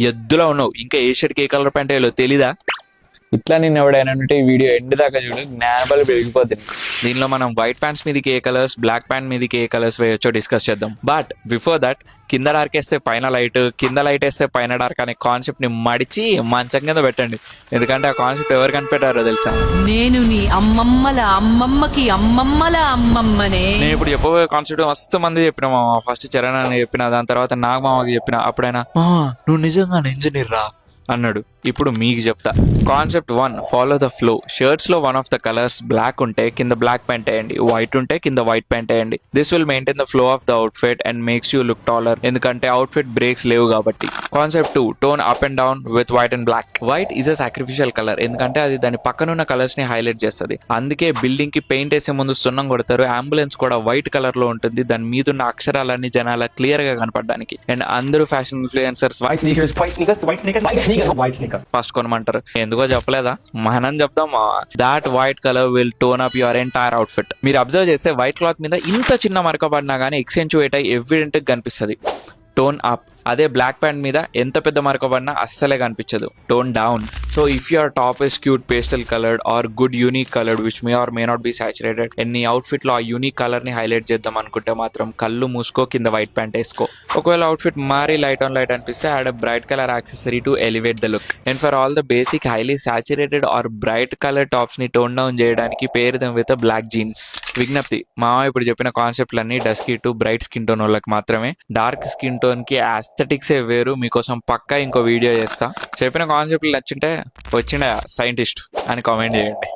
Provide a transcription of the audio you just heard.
ఎద్దులో ఉన్నావు, ఇంకా ఏ షర్ట్కి ఏ colour pant వేయాలో తెలీదా? ఇట్లా నేను ఎవడైనా ఉంటే ఈ వీడియో ఎండ్ దాకా చూడు, జ్ఞానబలి పెరిగిపోతుంది. దీనిలో మనం వైట్ ప్యాంట్స్ మీదకి ఏ కలర్స్, బ్లాక్ ప్యాంట్ మీదకి ఏ కలర్స్ వేయొచ్చో డిస్కస్ చేద్దాం. బట్ బిఫోర్ దట్, కింద డార్క్ వేస్తే పైన లైట్, కింద లైట్ వేస్తే పైన డార్క్ అనే కాన్సెప్ట్ ని మడిచి మంచం కింద పెట్టండి. ఎందుకంటే ఆ కాన్సెప్ట్ ఎవరు కనిపెట్టారో తెలుసా? నేను నీ అమ్మమ్మల అమ్మమ్మకి అమ్మమ్మల అమ్మమ్మనే. నేను ఇప్పుడు చెప్పబోయే కాన్సెప్ట్ మస్తు మంది చెప్పిన మామ. ఫస్ట్ చరణ్ అని చెప్పిన, దాని తర్వాత నాగమామకి చెప్పిన. అప్పుడైనా నువ్వు నిజంగా ఇంజనీర్ రా అన్నాడు. ఇప్పుడు మీకు చెప్తా. Concept 1, follow the flow. Shirts లో one of the colours black ఉంటే కింద బ్లాక్ ప్యాంట్ వేయండి, వైట్ ఉంటే కింద వైట్ ప్యాంట్ వేయండి. This will maintain the flow of the outfit and makes you look taller, ఎందుకంటే అవుట్ఫిట్ బ్రేక్స్ లేవు కాబట్టి. Concept 2, tone up and down with white and black. White is a sacrificial colour, ఎందుకంటే అది దాని పక్కనున్న colours ని highlight చేస్తుంది. అందుకే బిల్డింగ్ కి పెయింట్ వేసే ముందు సున్నం కొడతారు. అంబులెన్స్ కూడా వైట్ కలర్ లో ఉంటుంది, దాని మీద ఉన్న అక్షరాలన్నీ జనాల క్లియర్ గా కనపడడానికి. అండ్ అందరూ ఫ్యాషన్ ఇన్ఫ్లుయెన్సర్స్ ఫస్ట్ కొనమంటారు. ఎందుకో చెప్పలేదా? మనం చెప్దాం. That white colour will tone up your entire outfit. మీరు అబ్జర్వ్ చేస్తే వైట్ క్లాత్ మీద ఇంత చిన్న మరక పడినా కానీ ఎక్సెంచువేట్ అయ్యి ఎవిడెంట్ గా కనిపిస్తుంది. Tone up. అదే బ్లాక్ ప్యాంట్ మీద ఎంత పెద్ద మరక పడినా అస్సలే కనిపించదు. Tone down. So if your top is cute pastel coloured or good unique coloured which may or may not be saturated, నీ అవుట్ఫిట్ లో ఆ యూనిక్ కలర్ ని హైలైట్ చేద్దాం అనుకుంటే మాత్రం కళ్ళు మూసుకో, కింద వైట్ ప్యాంట్ వేసుకో. ఒకవేళ అవుట్ఫిట్ మారి లైట్ ఆన్ లైట్ అనిపిస్తే add bright colour accessory to elevate the look. And for all the basic highly saturated or bright colour tops ని టోన్ డౌన్ చేయడానికి pair them with black jeans. విజ్ఞప్తి, మామ ఇప్పుడు చెప్పిన కాన్సెప్ట్లన్నీ dusky to bright skin tone వాళ్ళకి మాత్రమే. Dark skin tone కి ఆస్థెటిక్సే వేరు. మీకోసం పక్కా ఇంకో వీడియో చేస్తా. చెప్పిన కాన్సెప్ట్లు నచ్చుంటే వచ్చిండ సైంటిస్ట్ అని కామెంట్ చేయండి.